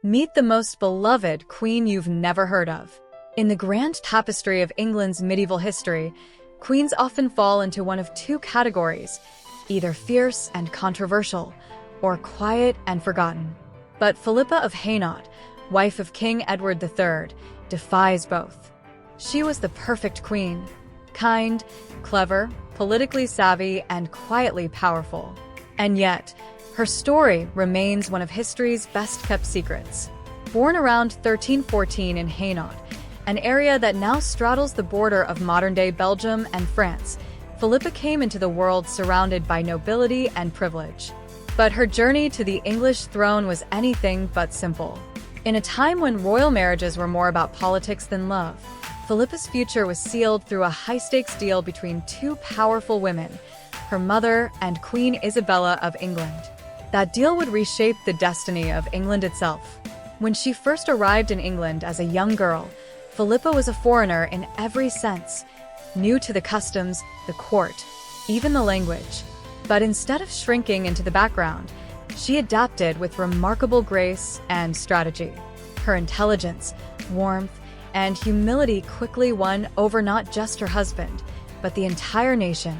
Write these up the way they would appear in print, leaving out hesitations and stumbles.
Meet the most beloved queen you've never heard of. In the grand tapestry of England's medieval history, queens often fall into one of two categories, either fierce and controversial, or quiet and forgotten. But Philippa of Hainault, wife of King Edward III, defies both. She was the perfect queen, kind, clever, politically savvy, and quietly powerful. And yet, her story remains one of history's best-kept secrets. Born around 1314 in Hainault, an area that now straddles the border of modern-day Belgium and France, Philippa came into the world surrounded by nobility and privilege. But her journey to the English throne was anything but simple. In a time when royal marriages were more about politics than love, Philippa's future was sealed through a high-stakes deal between two powerful women, her mother and Queen Isabella of England. That deal would reshape the destiny of England itself. When she first arrived in England as a young girl, Philippa was a foreigner in every sense, new to the customs, the court, even the language. But instead of shrinking into the background, she adapted with remarkable grace and strategy. Her intelligence, warmth, and humility quickly won over not just her husband, but the entire nation.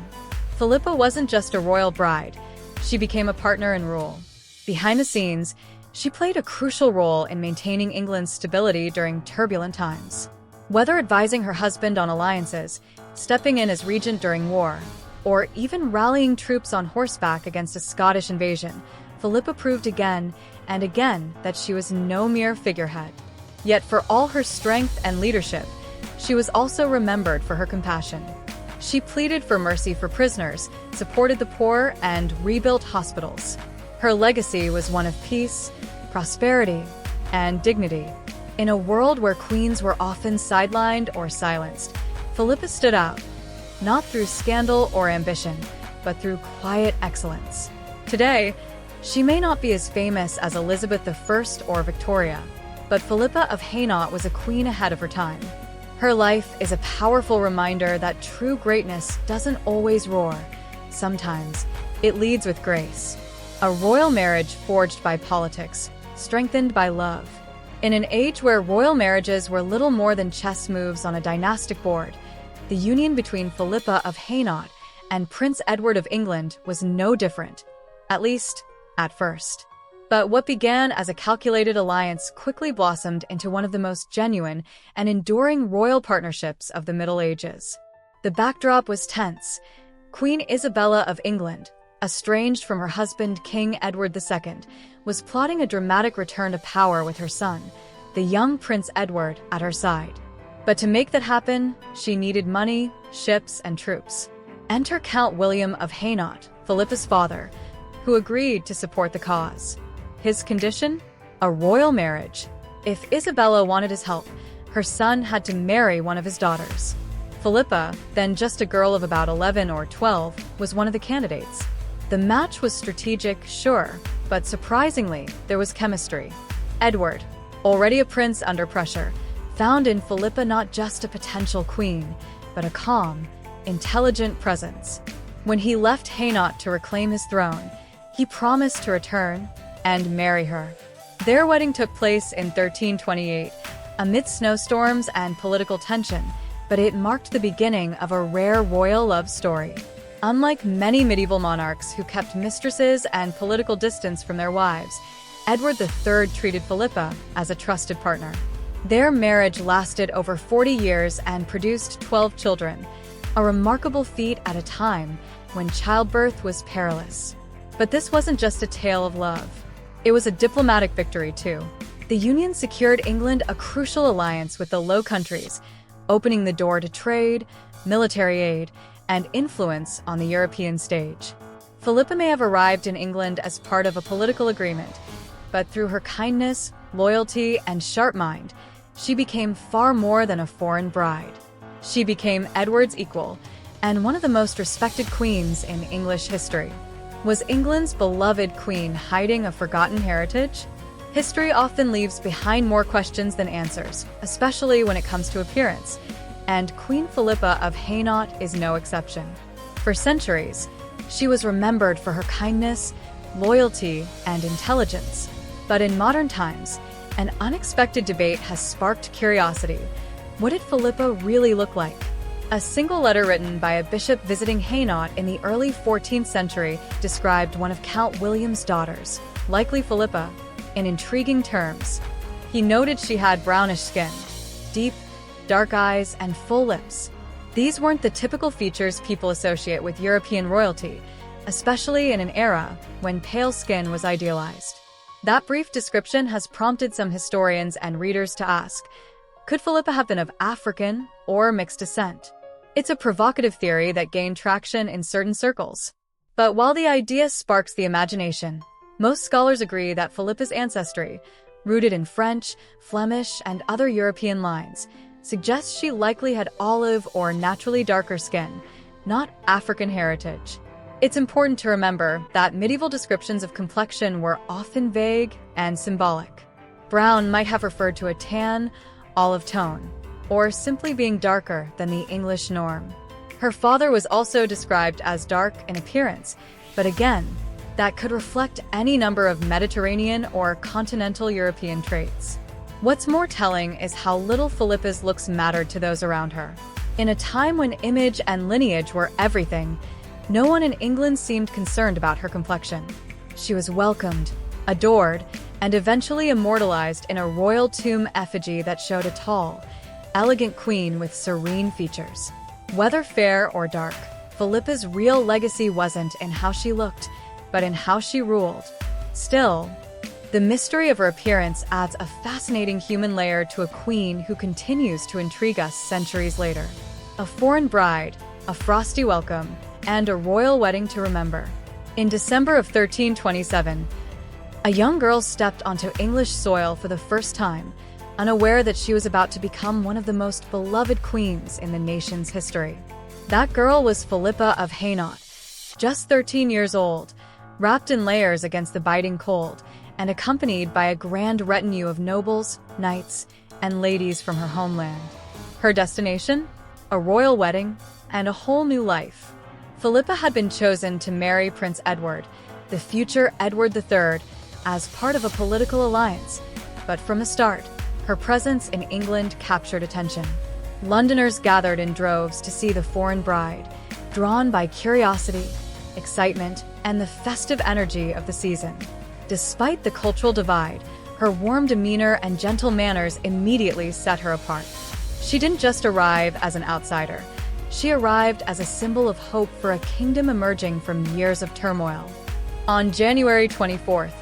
Philippa wasn't just a royal bride. She became a partner in rule. Behind the scenes, she played a crucial role in maintaining England's stability during turbulent times. Whether advising her husband on alliances, stepping in as regent during war, or even rallying troops on horseback against a Scottish invasion, Philippa proved again and again that she was no mere figurehead. Yet for all her strength and leadership, she was also remembered for her compassion. She pleaded for mercy for prisoners, supported the poor, and rebuilt hospitals. Her legacy was one of peace, prosperity, and dignity. In a world where queens were often sidelined or silenced, Philippa stood out, not through scandal or ambition, but through quiet excellence. Today, she may not be as famous as Elizabeth I or Victoria, but Philippa of Hainault was a queen ahead of her time. Her life is a powerful reminder that true greatness doesn't always roar. Sometimes, it leads with grace. A royal marriage forged by politics, strengthened by love. In an age where royal marriages were little more than chess moves on a dynastic board, the union between Philippa of Hainault and Prince Edward of England was no different, at least, at first. But what began as a calculated alliance quickly blossomed into one of the most genuine and enduring royal partnerships of the Middle Ages. The backdrop was tense. Queen Isabella of England, estranged from her husband King Edward II, was plotting a dramatic return to power with her son, the young Prince Edward, at her side. But to make that happen, she needed money, ships, and troops. Enter Count William of Hainault, Philippa's father, who agreed to support the cause. His condition? A royal marriage. If Isabella wanted his help, her son had to marry one of his daughters. Philippa, then just a girl of about 11 or 12, was one of the candidates. The match was strategic, sure, but surprisingly, there was chemistry. Edward, already a prince under pressure, found in Philippa not just a potential queen, but a calm, intelligent presence. When he left Hainault to reclaim his throne, he promised to return and marry her. Their wedding took place in 1328, amid snowstorms and political tension, but it marked the beginning of a rare royal love story. Unlike many medieval monarchs who kept mistresses and political distance from their wives, Edward III treated Philippa as a trusted partner. Their marriage lasted over 40 years and produced 12 children, a remarkable feat at a time when childbirth was perilous. But this wasn't just a tale of love. It was a diplomatic victory, too. The union secured England a crucial alliance with the Low Countries, opening the door to trade, military aid, and influence on the European stage. Philippa may have arrived in England as part of a political agreement, but through her kindness, loyalty, and sharp mind, she became far more than a foreign bride. She became Edward's equal, and one of the most respected queens in English history. Was England's beloved queen hiding a forgotten heritage? History often leaves behind more questions than answers, especially when it comes to appearance, and Queen Philippa of Hainault is no exception. For centuries, she was remembered for her kindness, loyalty, and intelligence. But in modern times, An unexpected debate has sparked curiosity. What did Philippa really look like? A single letter written by a bishop visiting Hainault in the early 14th century described one of Count William's daughters, likely Philippa, in intriguing terms. He noted she had brownish skin, deep, dark eyes, and full lips. These weren't the typical features people associate with European royalty, especially in an era when pale skin was idealized. That brief description has prompted some historians and readers to ask, could Philippa have been of African or mixed descent? It's a provocative theory that gained traction in certain circles. But while the idea sparks the imagination, most scholars agree that Philippa's ancestry, rooted in French, Flemish, and other European lines, suggests she likely had olive or naturally darker skin, not African heritage. It's important to remember that medieval descriptions of complexion were often vague and symbolic. Brown might have referred to a tan, olive tone, or simply being darker than the English norm. Her father was also described as dark in appearance, but again, that could reflect any number of Mediterranean or continental European traits. What's more telling is how little Philippa's looks mattered to those around her. In a time when image and lineage were everything, no one in England seemed concerned about her complexion. She was welcomed, adored, and eventually immortalized in a royal tomb effigy that showed a tall, elegant queen with serene features. Whether fair or dark, Philippa's real legacy wasn't in how she looked, but in how she ruled. Still, the mystery of her appearance adds a fascinating human layer to a queen who continues to intrigue us centuries later. A foreign bride, a frosty welcome, and a royal wedding to remember. In December of 1327, a young girl stepped onto English soil for the first time, unaware that she was about to become one of the most beloved queens in the nation's history. That girl was Philippa of Hainault, just 13 years old, wrapped in layers against the biting cold, and accompanied by a grand retinue of nobles, knights, and ladies from her homeland. Her destination? A royal wedding and a whole new life. Philippa had been chosen to marry Prince Edward, the future Edward III, as part of a political alliance, but from the start, her presence in England captured attention. Londoners gathered in droves to see the foreign bride, drawn by curiosity, excitement, and the festive energy of the season. Despite the cultural divide, her warm demeanor and gentle manners immediately set her apart. She didn't just arrive as an outsider. She arrived as a symbol of hope for a kingdom emerging from years of turmoil. On January 24th,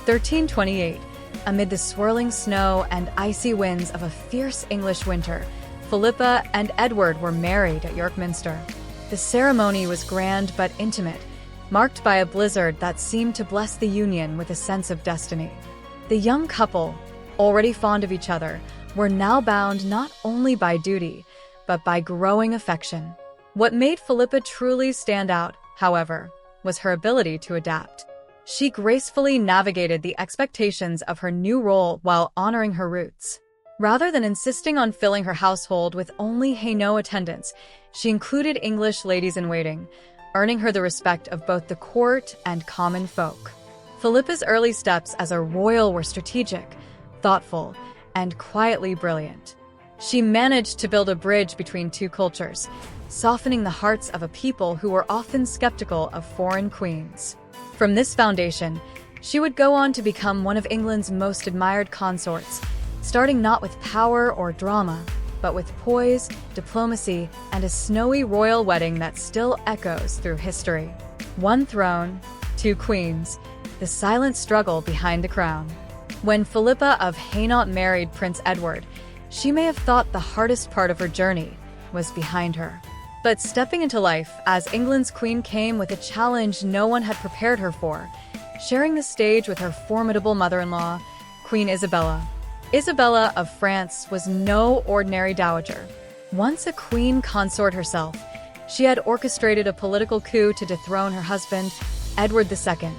1328, amid the swirling snow and icy winds of a fierce English winter, Philippa and Edward were married at York Minster. The ceremony was grand but intimate, marked by a blizzard that seemed to bless the union with a sense of destiny. The young couple, already fond of each other, were now bound not only by duty, but by growing affection. What made Philippa truly stand out, however, was her ability to adapt. She gracefully navigated the expectations of her new role while honoring her roots. Rather than insisting on filling her household with only Hainault attendants, she included English ladies-in-waiting, earning her the respect of both the court and common folk. Philippa's early steps as a royal were strategic, thoughtful, and quietly brilliant. She managed to build a bridge between two cultures, softening the hearts of a people who were often skeptical of foreign queens. From this foundation, she would go on to become one of England's most admired consorts, starting not with power or drama, but with poise, diplomacy, and a snowy royal wedding that still echoes through history. One throne, two queens, the silent struggle behind the crown. When Philippa of Hainault married Prince Edward, she may have thought the hardest part of her journey was behind her. But stepping into life as England's queen came with a challenge no one had prepared her for, sharing the stage with her formidable mother-in-law, Queen Isabella. Isabella of France was no ordinary dowager. Once a queen consort herself, she had orchestrated a political coup to dethrone her husband, Edward II,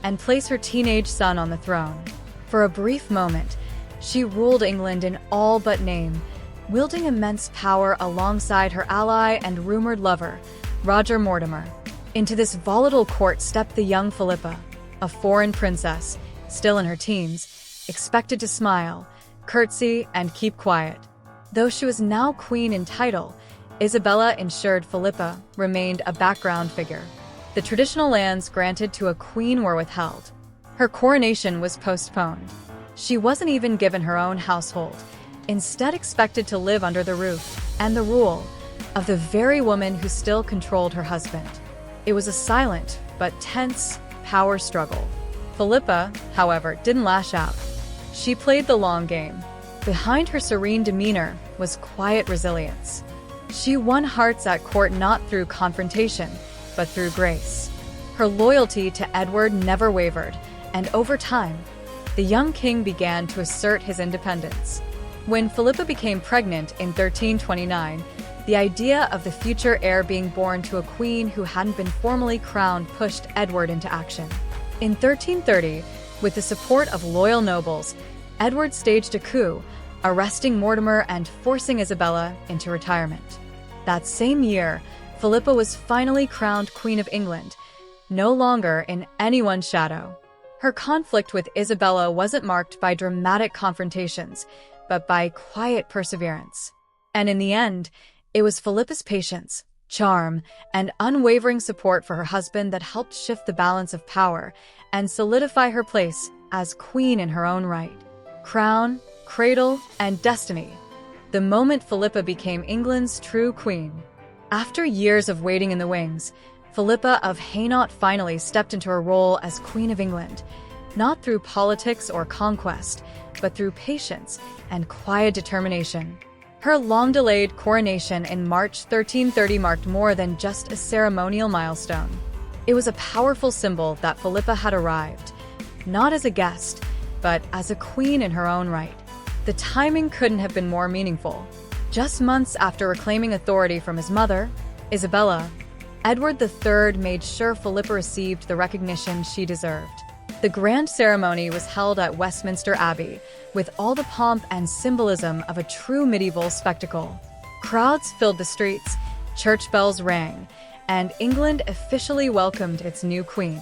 and place her teenage son on the throne. For a brief moment, she ruled England in all but name, wielding immense power alongside her ally and rumored lover, Roger Mortimer. Into this volatile court stepped the young Philippa, a foreign princess, still in her teens, expected to smile, curtsy, and keep quiet. Though she was now queen in title, Isabella ensured Philippa remained a background figure. The traditional lands granted to a queen were withheld. Her coronation was postponed. She wasn't even given her own household, instead expected to live under the roof and the rule of the very woman who still controlled her husband. It was a silent but tense power struggle. Philippa, however, didn't lash out. She played the long game. Behind her serene demeanor was quiet resilience. She won hearts at court not through confrontation, but through grace. Her loyalty to Edward never wavered, and over time, the young king began to assert his independence. When Philippa became pregnant in 1329, the idea of the future heir being born to a queen who hadn't been formally crowned pushed Edward into action. In 1330, with the support of loyal nobles, Edward staged a coup, arresting Mortimer and forcing Isabella into retirement. That same year, Philippa was finally crowned Queen of England, no longer in anyone's shadow. Her conflict with Isabella wasn't marked by dramatic confrontations, but by quiet perseverance. And in the end, it was Philippa's patience, charm, and unwavering support for her husband that helped shift the balance of power and solidify her place as queen in her own right. Crown, cradle, and destiny. The moment Philippa became England's true queen. After years of waiting in the wings, Philippa of Hainault finally stepped into her role as Queen of England, not through politics or conquest, but through patience and quiet determination. Her long-delayed coronation in March 1330 marked more than just a ceremonial milestone. It was a powerful symbol that Philippa had arrived, not as a guest, but as a queen in her own right. The timing couldn't have been more meaningful. Just months after reclaiming authority from his mother, Isabella, Edward III made sure Philippa received the recognition she deserved. The grand ceremony was held at Westminster Abbey, with all the pomp and symbolism of a true medieval spectacle. Crowds filled the streets, church bells rang, and England officially welcomed its new queen.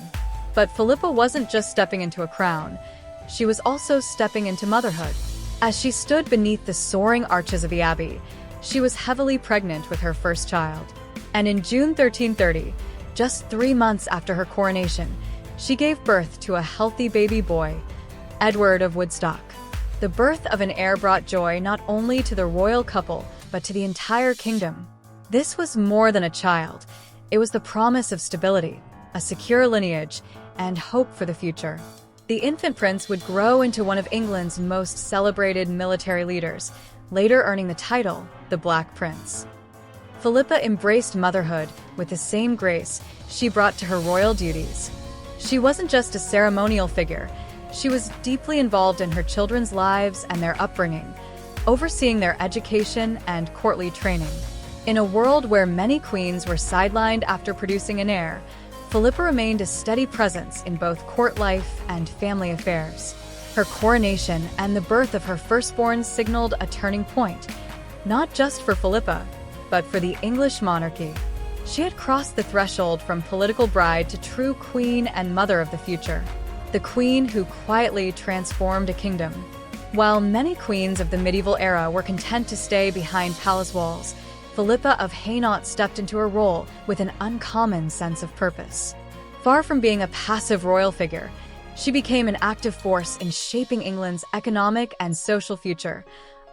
But Philippa wasn't just stepping into a crown, she was also stepping into motherhood. As she stood beneath the soaring arches of the Abbey, she was heavily pregnant with her first child. And in June 1330, just 3 months after her coronation, she gave birth to a healthy baby boy, Edward of Woodstock. The birth of an heir brought joy not only to the royal couple, but to the entire kingdom. This was more than a child. It was the promise of stability, a secure lineage, and hope for the future. The infant prince would grow into one of England's most celebrated military leaders, later earning the title, the Black Prince. Philippa embraced motherhood with the same grace she brought to her royal duties. She wasn't just a ceremonial figure, she was deeply involved in her children's lives and their upbringing, overseeing their education and courtly training. In a world where many queens were sidelined after producing an heir, Philippa remained a steady presence in both court life and family affairs. Her coronation and the birth of her firstborn signaled a turning point, not just for Philippa, but for the English monarchy. She had crossed the threshold from political bride to true queen and mother of the future, the queen who quietly transformed a kingdom. While many queens of the medieval era were content to stay behind palace walls, Philippa of Hainault stepped into her role with an uncommon sense of purpose. Far from being a passive royal figure, she became an active force in shaping England's economic and social future,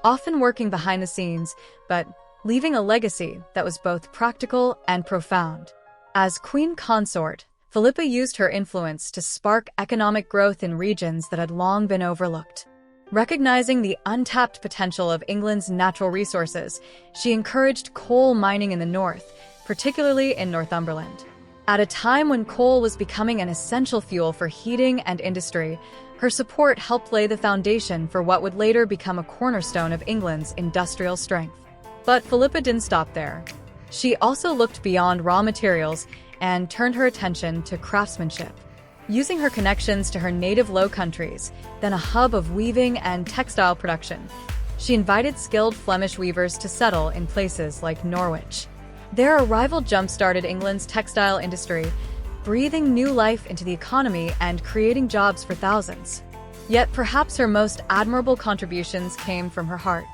often working behind the scenes, but leaving a legacy that was both practical and profound. As queen consort, Philippa used her influence to spark economic growth in regions that had long been overlooked. Recognizing the untapped potential of England's natural resources, she encouraged coal mining in the north, particularly in Northumberland. At a time when coal was becoming an essential fuel for heating and industry, her support helped lay the foundation for what would later become a cornerstone of England's industrial strength. But Philippa didn't stop there. She also looked beyond raw materials and turned her attention to craftsmanship. Using her connections to her native Low Countries, then a hub of weaving and textile production, she invited skilled Flemish weavers to settle in places like Norwich. Their arrival jump-started England's textile industry, breathing new life into the economy and creating jobs for thousands. Yet perhaps her most admirable contributions came from her heart.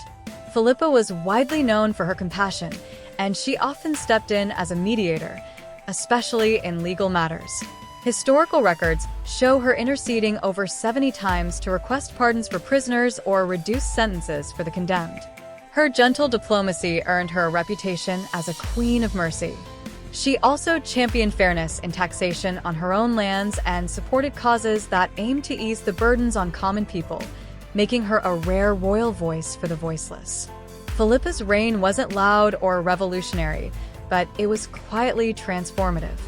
Philippa was widely known for her compassion, and she often stepped in as a mediator, especially in legal matters. Historical records show her interceding over 70 times to request pardons for prisoners or reduce sentences for the condemned. Her gentle diplomacy earned her a reputation as a queen of mercy. She also championed fairness in taxation on her own lands and supported causes that aimed to ease the burdens on common people, making her a rare royal voice for the voiceless. Philippa's reign wasn't loud or revolutionary, but it was quietly transformative.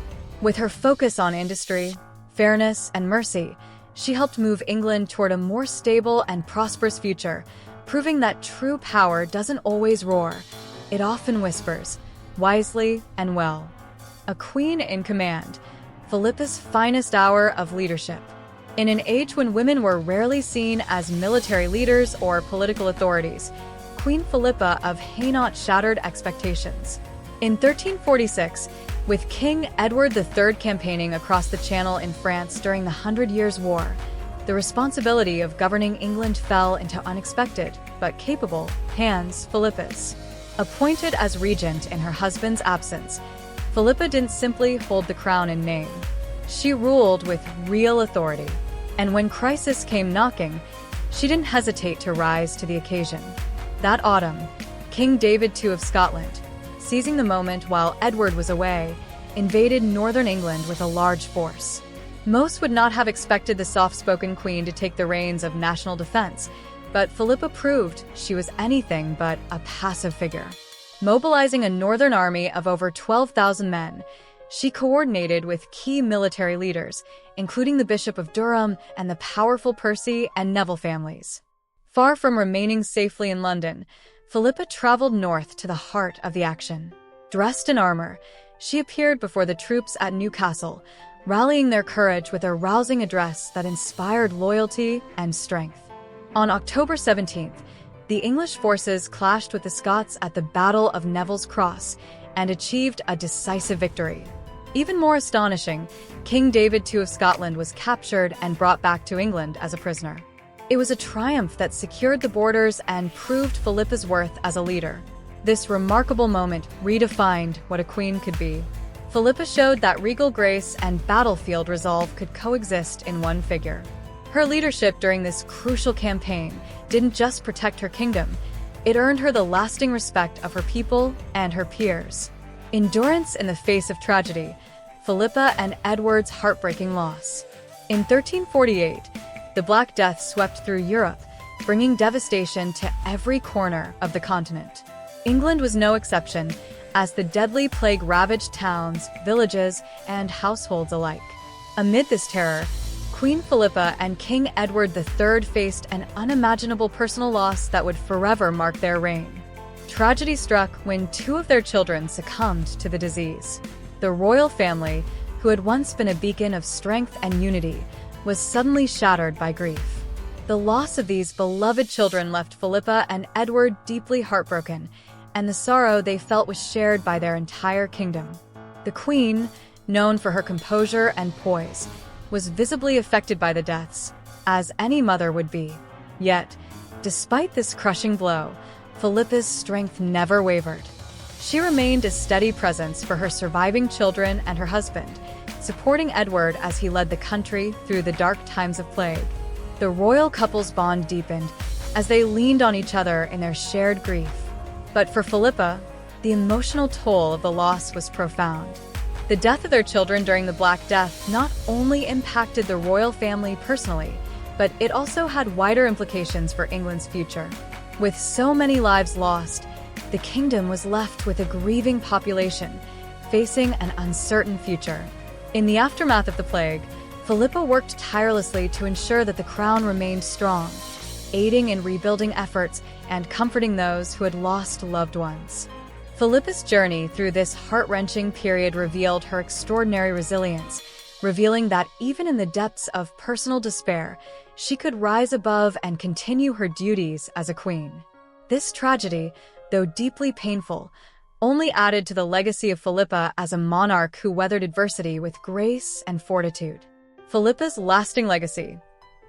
With her focus on industry, fairness, and mercy, she helped move England toward a more stable and prosperous future, proving that true power doesn't always roar. It often whispers, wisely and well. A queen in command, Philippa's finest hour of leadership. In an age when women were rarely seen as military leaders or political authorities, Queen Philippa of Hainault shattered expectations. In 1346, with King Edward III campaigning across the Channel in France during the Hundred Years' War, the responsibility of governing England fell into unexpected, but capable, hands. Philippa's. Appointed as regent in her husband's absence, Philippa didn't simply hold the crown in name. She ruled with real authority, and when crisis came knocking, she didn't hesitate to rise to the occasion. That autumn, King David II of Scotland, seizing the moment while Edward was away, invaded northern England with a large force. Most would not have expected the soft-spoken queen to take the reins of national defense, but Philippa proved she was anything but a passive figure. Mobilizing a northern army of over 12,000 men, she coordinated with key military leaders, including the Bishop of Durham and the powerful Percy and Neville families. Far from remaining safely in London, Philippa traveled north to the heart of the action. Dressed in armor, she appeared before the troops at Newcastle, rallying their courage with a rousing address that inspired loyalty and strength. On October 17th, the English forces clashed with the Scots at the Battle of Neville's Cross and achieved a decisive victory. Even more astonishing, King David II of Scotland was captured and brought back to England as a prisoner. It was a triumph that secured the borders and proved Philippa's worth as a leader. This remarkable moment redefined what a queen could be. Philippa showed that regal grace and battlefield resolve could coexist in one figure. Her leadership during this crucial campaign didn't just protect her kingdom, it earned her the lasting respect of her people and her peers. Endurance in the face of tragedy, Philippa and Edward's heartbreaking loss. In 1348, the Black Death swept through Europe, bringing devastation to every corner of the continent. England was no exception, as the deadly plague ravaged towns, villages, and households alike. Amid this terror, Queen Philippa and King Edward III faced an unimaginable personal loss that would forever mark their reign. Tragedy struck when two of their children succumbed to the disease. The royal family, who had once been a beacon of strength and unity, was suddenly shattered by grief. The loss of these beloved children left Philippa and Edward deeply heartbroken, and the sorrow they felt was shared by their entire kingdom. The queen, known for her composure and poise, was visibly affected by the deaths, as any mother would be. Yet, despite this crushing blow, Philippa's strength never wavered. She remained a steady presence for her surviving children and her husband, supporting Edward as he led the country through the dark times of plague. The royal couple's bond deepened as they leaned on each other in their shared grief. But for Philippa, the emotional toll of the loss was profound. The death of their children during the Black Death not only impacted the royal family personally, but it also had wider implications for England's future. With so many lives lost, the kingdom was left with a grieving population, facing an uncertain future. In the aftermath of the plague, Philippa worked tirelessly to ensure that the crown remained strong, aiding in rebuilding efforts and comforting those who had lost loved ones. Philippa's journey through this heart-wrenching period revealed her extraordinary resilience, revealing that even in the depths of personal despair, she could rise above and continue her duties as a queen. This tragedy, though deeply painful, only added to the legacy of Philippa as a monarch who weathered adversity with grace and fortitude. Philippa's lasting legacy.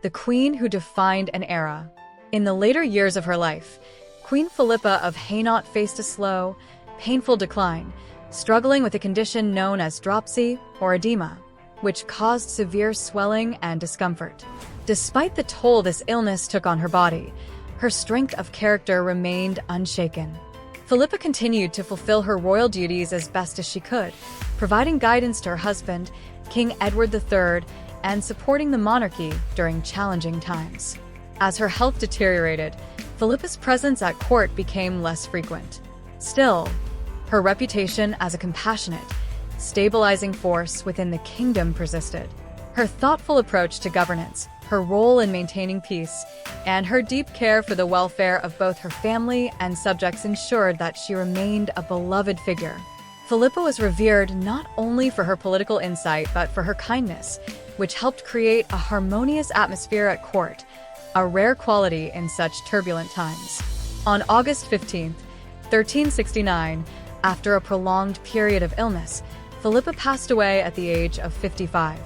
the queen who defined an era. In the later years of her life, Queen Philippa of Hainault faced a slow, painful decline, struggling with a condition known as dropsy or edema, which caused severe swelling and discomfort. Despite the toll this illness took on her body, her strength of character remained unshaken. Philippa continued to fulfill her royal duties as best as she could, providing guidance to her husband, King Edward III, and supporting the monarchy during challenging times. As her health deteriorated, Philippa's presence at court became less frequent. Still, her reputation as a compassionate, stabilizing force within the kingdom persisted. Her thoughtful approach to governance, her role in maintaining peace, and her deep care for the welfare of both her family and subjects ensured that she remained a beloved figure. Philippa was revered not only for her political insight but for her kindness, which helped create a harmonious atmosphere at court, a rare quality in such turbulent times. On August 15, 1369, after a prolonged period of illness, Philippa passed away at the age of 55.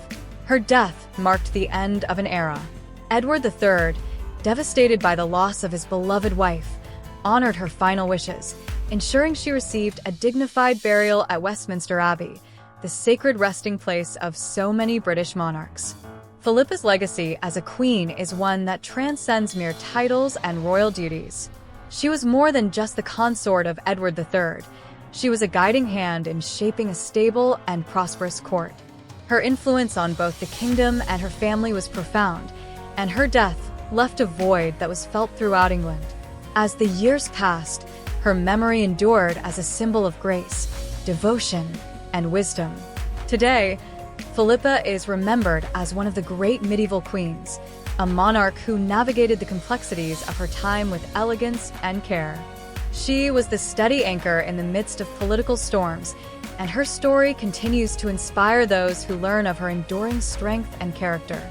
Her death marked the end of an era. Edward III, devastated by the loss of his beloved wife, honored her final wishes, ensuring she received a dignified burial at Westminster Abbey, the sacred resting place of so many British monarchs. Philippa's legacy as a queen is one that transcends mere titles and royal duties. She was more than just the consort of Edward III. She was a guiding hand in shaping a stable and prosperous court. Her influence on both the kingdom and her family was profound, and her death left a void that was felt throughout England. As the years passed, her memory endured as a symbol of grace, devotion, and wisdom. Today, Philippa is remembered as one of the great medieval queens, a monarch who navigated the complexities of her time with elegance and care. She was the steady anchor in the midst of political storms, and her story continues to inspire those who learn of her enduring strength and character.